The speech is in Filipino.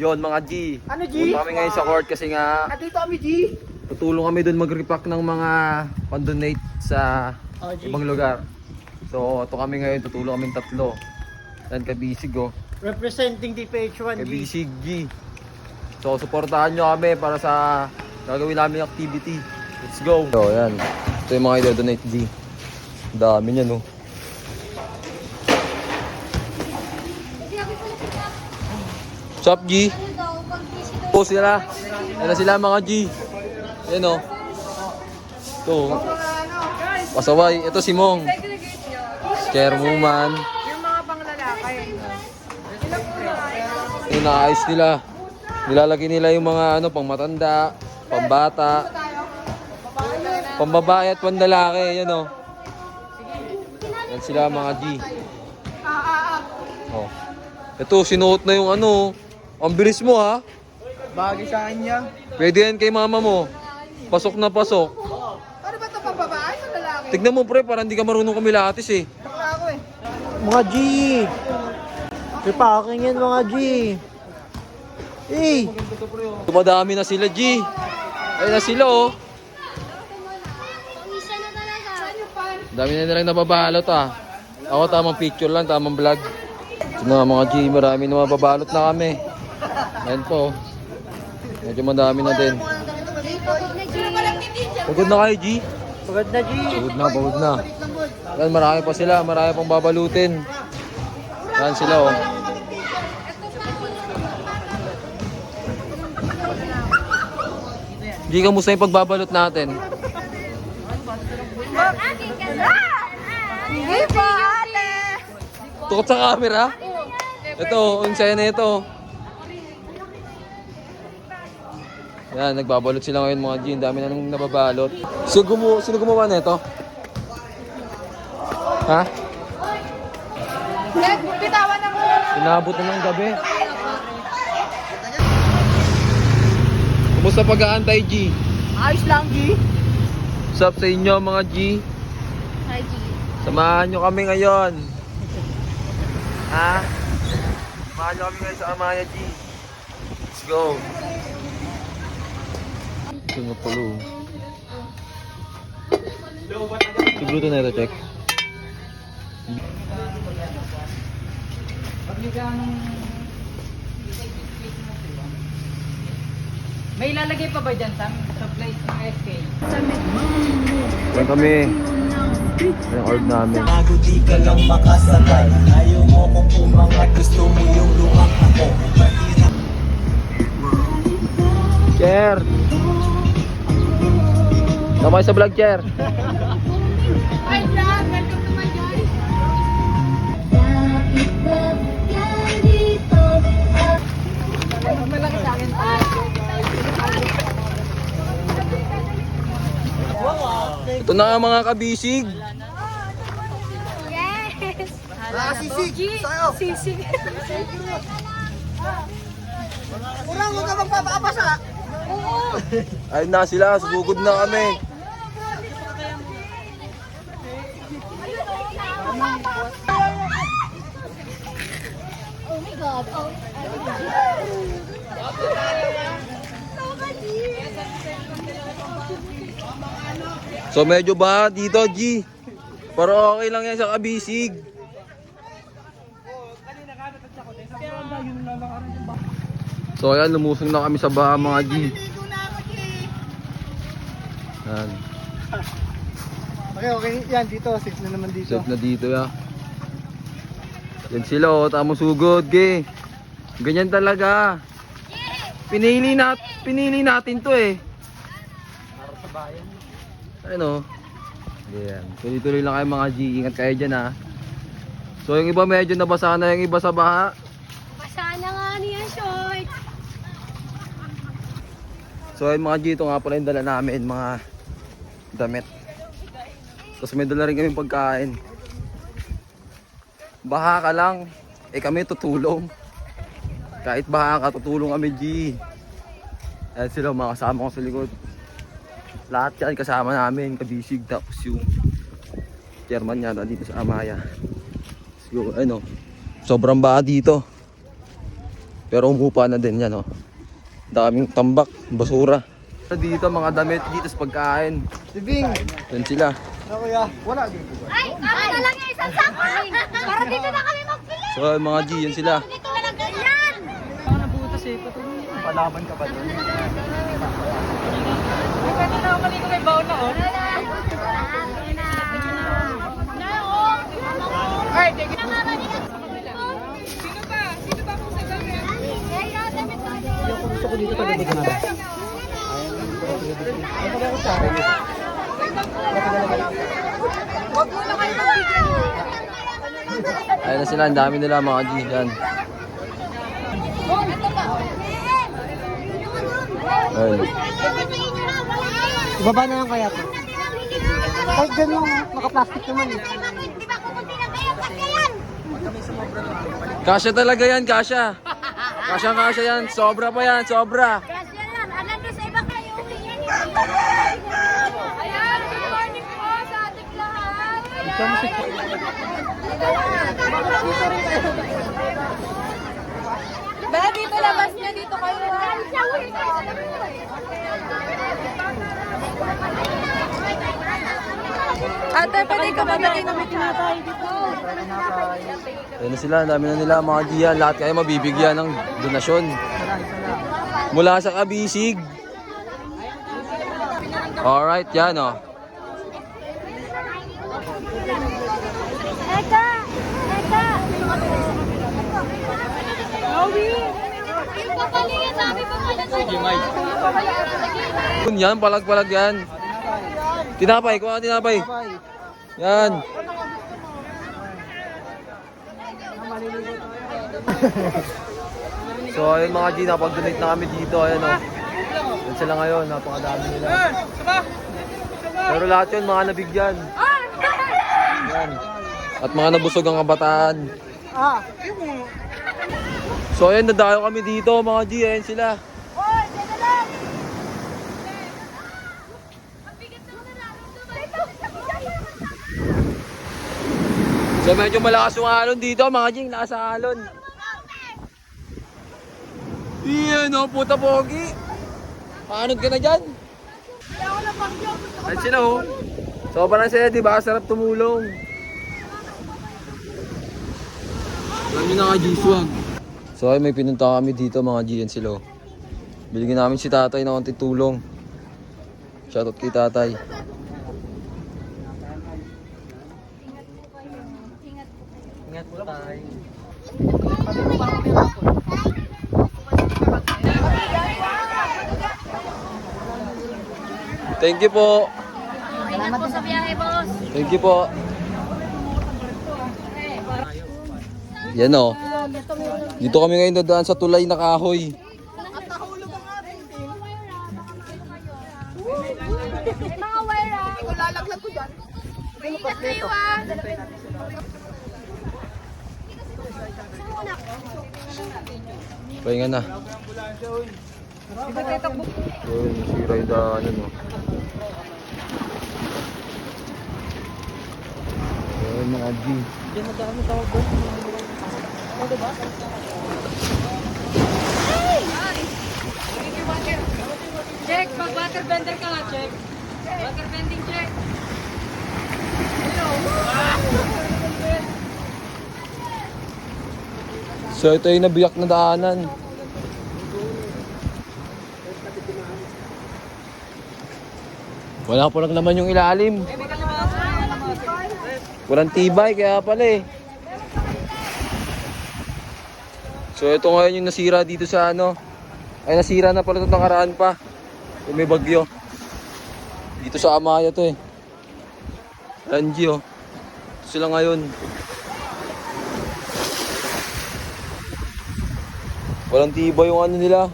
Yon mga G. Ano, G? Punta kami ngayon sa court kasi nga Dito kami, G. tutulong kami doon mag-repack ng mga pandonate sa G. ibang lugar. So ito kami ngayon, tutulong kami tatlo. Yan kabisig oh. Representing DPH1, G. Kabisig G. So suportahan nyo kami para sa gagawin namin activity. Let's go. So yan. Ito yung mga i-donate G. Dami niya no. What's up G? Po sila. Yan na sila mga G. Yan o. Ito. Pasaway. Ito si Mong. Chairwoman. Yung mga panglalaki. Yung naayos nila. Nilalagay nila yung mga ano, pang matanda, pambata, pambabae at pandalaki. Yan o. Yan sila mga G. Oh. Ito, sinuot na yung ano. Ang bilis mo ha. Bagay sa kanya. Pwede yan kay mama mo. Pasok na pasok. Ano ba ito, pambabae sa lalaki? Tignan mo pre, parang hindi ka marunong kumilatis eh. Bakla ako eh. Mga G! May packing yan mga G! Eh! Tumadami na sila G. Ayun na sila oh. Dami na nilang nababalot ah. Ako tamang picture lang, tamang vlog. Ito na mga G, marami na mababalot na kami. Ayan po. Medyo madami na din. Pagod na kayo G? Pagod na G! Pagod na. Yan, marami pa sila, marami pang babalutin. Yan sila oh. G, kamusta yung pagbabalot natin? Sige po, ate. Tukot sa camera? Ito, unsaya na ito. Yan, nagbabalot sila ngayon mga G. Ang dami na nang nababalot. Sino gumawa na ito? Ha? Bitawan na mo. Inabot na ng gabi. Kumusta pag-aantay G? Ayos lang, G. What's up sa inyo mga G? Hi, G. Samahan nyo kami ngayon. Ha? Samahan nyo kami ngayon sa Amaya G. Let's go. Ito nga palo. Siguro na ito, check. May ilalagay pa ba dyan, Sam? Sa place ng SK? Yan kami. Yung org namin. Bago di ka lang makasakay. Ayaw mo kung umangat. Gusto mo yung lumang ako. Chair! Namay sa vlog, Chair. Hi, Sam! Welcome to my guys! Malaki sa akin. Ito na nga mga kabisig. Yes! Sisig. Sa'yo. Sisig. Kurang, huwag ka magpapakapasa. Oo! Ayun na sila, susugod na kami. Oh my God! Oh. So medyo ba dito G? Pero okay lang yan sa kabisig. So ayan, lumusong na kami sa baha mga G. Yan, Okay, okay. Yan, dito. Safe na naman dito. safe na dito ya. Yan sila oh, tamang sugod G. Ganyan talaga. Pinili natin to eh. Ano? Yan. Tuloy-tuloy lang kayo mga G. Ingat kayo dyan ha. So yung iba medyo nabasa na yung iba sa baha. Basa na nga niya, short! So ayun mga G, ito nga pala yung dala namin, mga damit. Tapos may dala rin kami pagkain. Baha ka lang, eh kami tutulong. Kahit baha ka, tutulong kami G. Ayan sila mga kasama ko sa likod. Lahat yan kasama namin, kabisig. Tapos yung chairman yata dito sa Amaya. So ano, sobrang baha dito. Pero umupa na din yan, oh. Daming tambak, basura. Dito mga damit, dito sa pagkain. Si Bing. Yan sila. Ano kuya? Wala dito. Ay, ako na lang yung isang sako. Para dito na kami magpili. So mga G, yan sila. Dito na lang ganyan. Ako nabutas eh. Patuloy. Palaban ka pa doon. Ay, pwede na ako maligo may baon na oh. Ay, tigil. Sino ba? Sino ba kung sa gabi? Gusto ko dito sa gabi na. Huwag mo na kayo magbigay. Ayun na sila, ang dami nila mga G. Yan. Ayun. Ibaba na lang kaya to. Kahit dyan yung naka-plastic naman eh. Di ba kukunti na kayo? Pagkayan! Kasya talaga yan, kasya. Kasya yan. Sobra pa yan, sobra. Kasi yan, alam niyo sa iba kayo. Ayan, good morning po sa ating lahat. Ba, dito labas niya, dito kayo. Ate, pwede ka ba maging kami tinatay dito? Ayun na sila, ang dami na nila mga G yan. Lahat kayo mabibigyan ng donasyon. Mula sa Kabisig. Alright, yan oh. Eka! Eka! Yung papalingan namin pangalan sa Yun yan, palag-palag yan. Tinapay, kuha ka tinapay. Yan. So ayun mga G, napag-donate na kami dito. Ayan oh. Yan sila ngayon, napakadami nila. Pero lahat yun mga nabigyan. Yan. At mga nabusog ang kabataan. So ayun, nadayo kami dito mga G. Ayan sila. So medyo malakas yung alon dito mga G. Nasa alon. Iyan o, puta pogi. Paanod ka na dyan? Ayan sila oh. Sobrang saya, diba? Sarap tumulong. Alam nyo na ka G-Swag. So ay may pinunta kami dito mga G. Yan sila oh. Biligyan namin si tatay na konting tulong. Shoutout kay tatay. Ingat po tayo. Thank you po. Ingat po sa biyahe, boss. Thank you po. Yan o. Dito kami ngayon dadaan sa tulay na kahoy. Mga wire ah. Ikaw lalaglag ko dyan. Ingat kayo ah. Pahinga na. Yun, sira yung daanan o. Yun mga G. Diyan na kami tawag doon. Ano diba? Check, mag water bender ka nga, check. Water bending check. So ito yung nabiyak na daanan. Wala pa lang naman yung ilalim. Walang tibay kaya pala eh. So ito ngayon yung nasira dito sa ano. Ay nasira na pala ito nakaraan pa. Kung may bagyo. Dito sa Amaya to eh. Ranji oh. Ito sila ngayon. Walang tibay yung ano nila.